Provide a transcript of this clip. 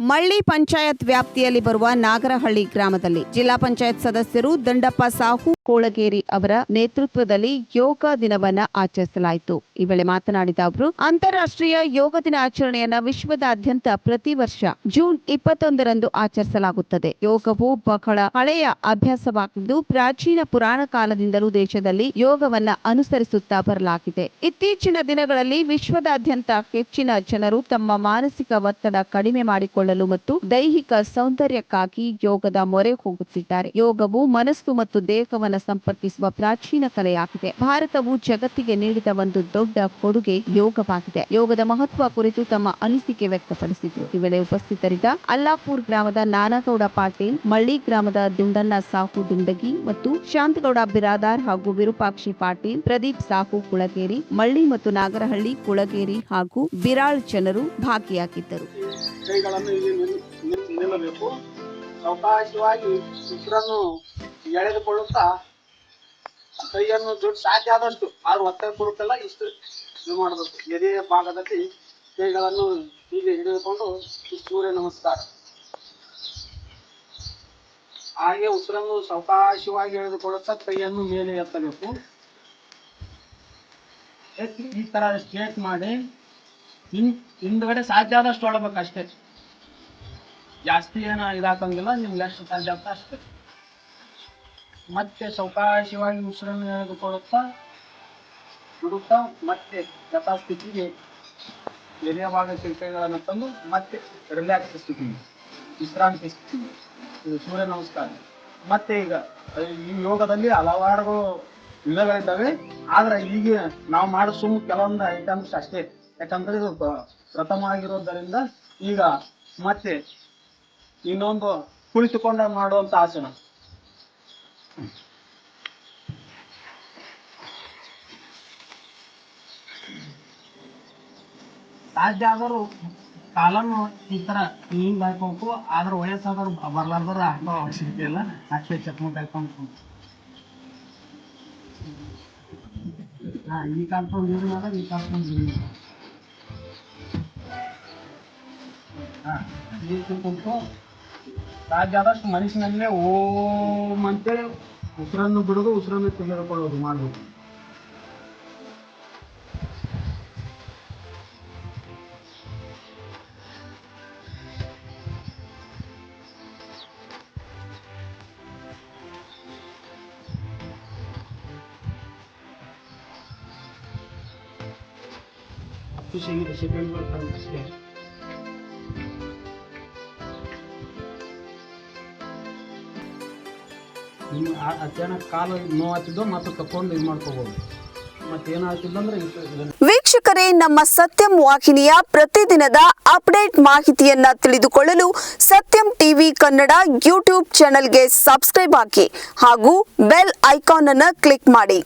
ಮಳ್ಳಿ ಪಂಚಾಯತ್ ವ್ಯಾಪ್ತಿಯಲ್ಲಿ ಬರುವ ನಾಗರಹಳ್ಳಿ ಗ್ರಾಮದಲ್ಲಿ ಜಿಲ್ಲಾ ಪಂಚಾಯತ್ ಸದಸ್ಯರು ದಂಡಪ್ಪ ಸಾಹು ಕೋಳಗೇರಿ ಅವರ ನೇತೃತ್ವದಲ್ಲಿ ಯೋಗ ದಿನವನ್ನ ಆಚರಿಸಲಾಯಿತು. ಈ ವೇಳೆ ಮಾತನಾಡಿದ ಅವರು, ಅಂತಾರಾಷ್ಟ್ರೀಯ ಯೋಗ ದಿನ ಆಚರಣೆಯನ್ನ ವಿಶ್ವದಾದ್ಯಂತ ಪ್ರತಿ ವರ್ಷ ಜೂನ್ 21ರಂದು ಆಚರಿಸಲಾಗುತ್ತದೆ. ಯೋಗವು ಬಹಳ ಹಳೆಯ ಅಭ್ಯಾಸವಾಗಿದ್ದು ಪ್ರಾಚೀನ ಪುರಾಣ ಕಾಲದಿಂದಲೂ ದೇಶದಲ್ಲಿ ಯೋಗವನ್ನ ಅನುಸರಿಸುತ್ತಾ ಬರಲಾಗಿದೆ. ಇತ್ತೀಚಿನ ದಿನಗಳಲ್ಲಿ ವಿಶ್ವದಾದ್ಯಂತ ಹೆಚ್ಚಿನ ಜನರು ತಮ್ಮ ಮಾನಸಿಕ ಒತ್ತಡ ಕಡಿಮೆ ಮಾಡಿಕೊಳ್ಳಲು ಮತ್ತು ದೈಹಿಕ ಸೌಂದರ್ಯಕ್ಕಾಗಿ ಯೋಗದ ಮೊರೆ ಹೋಗುತ್ತಿದ್ದಾರೆ. ಯೋಗವು ಮನಸ್ಸು ಮತ್ತು ದೇಹವನ್ನು ಸಂಪರ್ಕಿಸುವ ಪ್ರಾಚೀನ ಕಲೆಯಾಗಿದೆ. ಭಾರತವು ಜಗತ್ತಿಗೆ ನೀಡಿದ ಒಂದು ದೊಡ್ಡ ಕೊಡುಗೆ ಯೋಗವಾಗಿದೆ. ಯೋಗದ ಮಹತ್ವ ಕುರಿತು ತಮ್ಮ ಅನಿಸಿಕೆ ವ್ಯಕ್ತಪಡಿಸಿದರು. ಈ ವೇಳೆ ಉಪಸ್ಥಿತರಿದ್ದ ಅಲ್ಲಾಪುರ್ ಗ್ರಾಮದ ನಾನಗೌಡ ಪಾಟೀಲ್, ಮಳ್ಳಿ ಗ್ರಾಮದ ದುಂಡಣ್ಣ ಸಾಹು ದುಂಡಗಿ ಮತ್ತು ಶಾಂತಗೌಡ ಬಿರಾದಾರ್ ಹಾಗೂ ವಿರೂಪಾಕ್ಷಿ ಪಾಟೀಲ್, ಪ್ರದೀಪ್ ಸಾಹು ಕುಳಗೇರಿ, ಮಳ್ಳಿ ಮತ್ತು ನಾಗರಹಳ್ಳಿ, ಕುಳಗೇರಿ ಹಾಗೂ ಬಿರಾಳ್ ಜನರು ಭಾಗಿಯಾಗಿದ್ದರು. ಅವಕಾಶವಾಗಿ ಉಸಿರನ್ನು ಎಳೆದುಕೊಳ್ಳುತ್ತಾ ಕೈಯನ್ನು ದುಡ್ಡು ಸಾಧ್ಯ ಆದಷ್ಟು ಆರು ಒತ್ತಡ ಕೊಡುತ್ತಲ್ಲ ಇಷ್ಟು ಇದು ಮಾಡಬೇಕು. ಎದೆಯ ಭಾಗದಲ್ಲಿ ಕೈಗಳನ್ನು ಹೀಗೆ ಹಿಡಿದುಕೊಂಡು ಸೂರ್ಯ ನಮಸ್ಕಾರ. ಹಾಗೆ ಉಸಿರನ್ನು ಸಾವಕಾಶವಾಗಿ ಎಳೆದುಕೊಳ್ಳುತ್ತಾ ಕೈಯನ್ನು ಮೇಲೆ ಎತ್ತಬೇಕು. ಈ ತರ ಸ್ಟ್ರೇಟ್ ಮಾಡಿ ಹಿಂದ್ಗಡೆ ಸಾಧ್ಯ ಆದಷ್ಟು ಹೊಡಬೇಕು ಅಷ್ಟೇ. ಜಾಸ್ತಿ ಏನು ಇದಾಕಂಗಿಲ್ಲ. ನಿಮ್ಗೆ ಎಷ್ಟು ಸಾಧ್ಯ ಆಗ್ತಾ ಅಷ್ಟೇ. ಮತ್ತೆ ಸಾವಕಾಶವಾಗಿ ಉಸಿರನ್ನು ಎಳೆದುಕೊಳ್ಳುತ್ತಾ ಬಿಡುತ್ತಾ ಮತ್ತೆ ಯಥಾಸ್ಥಿತಿಗೆ ಎದೆಯ ಭಾಗಕ್ಕೆ ಕೈಗಳನ್ನು ತಂದು ಮತ್ತೆ ರಿಲ್ಯಾಕ್ಸ್ ಸ್ಥಿತಿಗೆ ವಿಶ್ರಾಂತಿ ಸ್ಥಿತಿ. ಇದು ಸೂರ್ಯ ನಮಸ್ಕಾರ. ಮತ್ತೆ ಈಗ ಈ ಯೋಗದಲ್ಲಿ ಹಲವಾರು ವಿಧಗಳಿದ್ದಾವೆ. ಆದ್ರೆ ಈಗ ನಾವು ಮಾಡೋ ಕೆಲವೊಂದು ಐಟಮ್ಸ್ ಅಷ್ಟೇ. ಯಾಕಂದ್ರೆ ಇದು ಪ್ರಥಮ ಆಗಿರೋದರಿಂದ ಈಗ ಮತ್ತೆ ಇನ್ನೊಂದು ಕುಳಿತುಕೊಂಡು ಮಾಡುವಂತ ಆಸನ. ಸಾಧ್ಯ ಆದರೂ ಕಾಲನ್ನು ಈ ತರ ಹಿಂಗ್ ಹಾಕೋಬೇಕು. ಆದ್ರೆ ವಯಸ್ಸಾದರೂ ಬರ್ಲಾರ್ದಾರ ಹಾಕೋ ಅವಶ್ಯಕತೆ ಇಲ್ಲ. ಅಷ್ಟೇ ಚಕ್ಮುಟ್ ಹಾಕೊಂಡು ಈ ಕಾಲ್ಕೊಂಡು ಯೂಸ್ ಮಾಡೋದು, ಈ ಕಾಲ್ಕೊಂಡು ಯೂಸ್ ಕುಂತು ಸಾಧ್ಯ ಆದಷ್ಟು ಮನುಷ್ಯನಲ್ಲೇ ಓಂ ಅಂತೇಳಿ ಉಸಿರನ್ನು ಬಿಡೋದು, ಉಸಿರನ್ನು ತೆಗೆದುಕೊಳ್ಳೋದು ಮಾಡಬೇಕು. ಸೆಕೆಂಡ್ಗಳು ಅಷ್ಟೇ. ಅಚಾನಕ್ ಕಾಲು ನೋವಾಗ್ತಿದ್ದೋ ಮತ್ತೆ ತಕೊಂಡು ಇದು ಮಾಡ್ಕೋಬಹುದು. ಮತ್ತೇನಾಗ್ತಿದ್ದಂದ್ರೆ ವೀಕ್ಷಕರೇ, ನಮ್ಮ ಸತ್ಯಂ ವಾಹಿನಿಯ ಪ್ರತಿದಿನದ ಅಪ್ಡೇಟ್ ಮಾಹಿತಿಯನ್ನ ತಿಳಿದುಕೊಳ್ಳಲು ಸತ್ಯಂ ಟಿವಿ ಕನ್ನಡ ಯೂಟ್ಯೂಬ್ ಚಾನೆಲ್ಗೆ ಸಬ್ಸ್ಕ್ರೈಬ್ ಹಾಕಿ ಹಾಗೂ ಬೆಲ್ ಐಕಾನ್ ಅನ್ನು ಕ್ಲಿಕ್ ಮಾಡಿ.